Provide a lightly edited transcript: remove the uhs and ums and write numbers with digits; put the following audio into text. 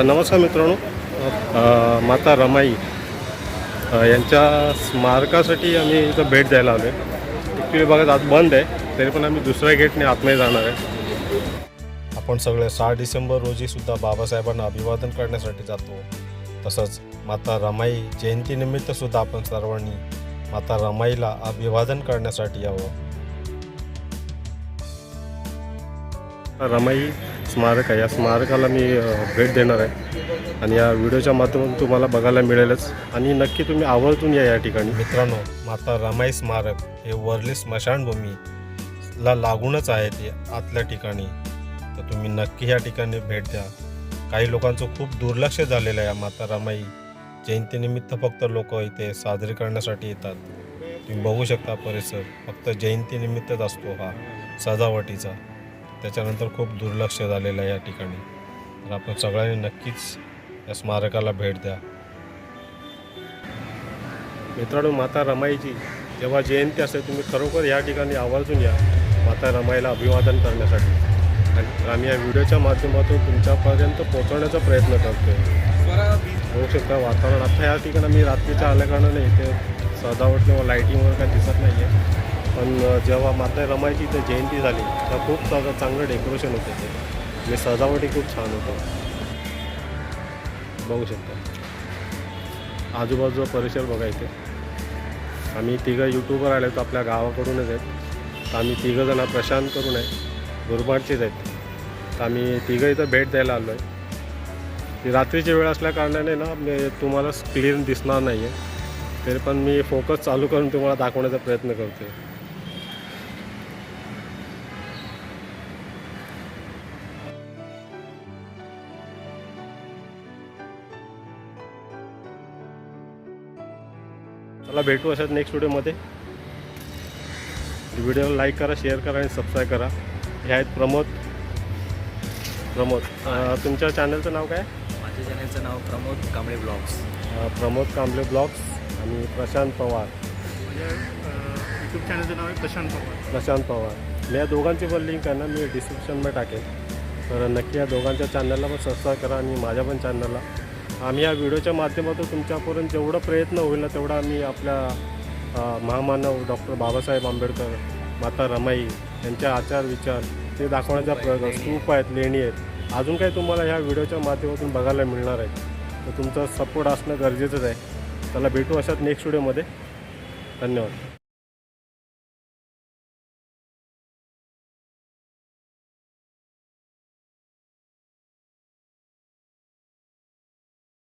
नमस्कार मित्रांनो. माता रमाई यांच्या स्मारकासाठी आम्ही इथं भेट द्यायला आलो आहे. ॲक्च्युली बघा आज बंद आहे, तरी पण आम्ही दुसऱ्या गेटने आतमध्ये जाणार आहे. आपण सगळे 6 डिसेंबर रोजीसुद्धा बाबासाहेबांना अभिवादन करण्यासाठी जातो. तसंच माता रमाई जयंतीनिमित्तसुद्धा आपण सर्वांनी माता रमाईला अभिवादन करण्यासाठी यावं. रमाई स्मारक आहे, या स्मारकाला मी भेट देणार आहे आणि या व्हिडिओच्या माध्यमातून तुम्हाला बघायला मिळेलच. आणि नक्की तुम्ही आवर्जून या ठिकाणी. मित्रांनो, माता रमाई स्मारक हे वर्ली स्मशानभूमीला लागूनच आहे ते आतल्या ठिकाणी. तर तुम्ही नक्की या ठिकाणी भेट द्या. काही लोकांचं खूप दुर्लक्ष झालेलं आहे. माता रमाई जयंतीनिमित्त फक्त लोक इथे साजरे करण्यासाठी येतात. तुम्ही बघू शकता परिसर फक्त जयंतीनिमित्तच असतो हा सजावटीचा. त्याच्यानंतर खूप दुर्लक्ष झालेलं आहे या ठिकाणी. तर आपण सगळ्यांनी नक्कीच या स्मारकाला भेट द्या. मित्रांनो, माता रमाईची जेव्हा जयंती असते, तुम्ही खरोखर या ठिकाणी आवर्जून या माता रमाईला अभिवादन करण्यासाठी. आणि आम्ही या व्हिडिओच्या माध्यमातून तुमच्यापर्यंत पोहोचवण्याचा प्रयत्न करतो आहे. होऊ शकता वातावरण आता या ठिकाणी मी रात्रीच्या आल्याकारणाने इथे सजावट किंवा लाईटिंग वगैरे काही दिसत नाही आहे. पण जेव्हा माता रमाईची इथे जयंती झाली तेव्हा खूप चांगलं डेकोरेशन होतं ते. आणि सजावटही खूप छान होतं. बघू शकता आजूबाजूचा परिसर बघा. इथे आम्ही तिघं यूट्यूबर आले होतो, आपल्या गावाकडूनच आहेत. तर आम्ही तिघंजणं प्रशांत करून आहे, गुरबाडचेच आहेत. तर आम्ही तिघं इथं भेट द्यायला आलो आहे. ती रात्रीची वेळ असल्याकारणाने ना तुम्हाला क्लिअर दिसणार नाही आहे, तरी पण मी फोकस चालू करून तुम्हाला दाखवण्याचा प्रयत्न करतो आहे. चला भेटू अशाच नेक्स्ट व्हिडिओमध्ये. व्हिडिओला लाईक करा, शेअर करा आणि सबस्क्राईब करा. हे आहेत प्रमोद. तुमच्या चॅनलचं नाव काय? माझ्या चॅनलचं नाव प्रमोद कांबळे ब्लॉग्स. प्रमोद कांबळे ब्लॉग्स आणि प्रशांत पवार. यूट्यूब चॅनलचं नाव आहे प्रशांत पवार. मी या दोघांची पण लिंक आहे ना मी डिस्क्रिप्शनमध्ये टाकेल. तर नक्की या दोघांच्या चॅनलला पण सबस्क्राईब करा आणि माझ्या पण चॅनलला. आम्ही या व्हिडिओच्या माध्यमातून तुमच्यापर्यंत जेवढं प्रयत्न होईल ना तेवढा आम्ही आपल्या महामानव डॉक्टर बाबासाहेब आंबेडकर, माता रमाई यांच्या आचार विचार ते दाखवण्याचा प्रयत्न. स्तूप आहेत, लेणी आहेत, अजून काही तुम्हाला ह्या व्हिडिओच्या माध्यमातून बघायला मिळणार आहे. तर तुमचा सपोर्ट असणं गरजेचंच आहे. त्याला भेटू अशाच नेक्स्ट व्हिडिओमध्ये. धन्यवाद.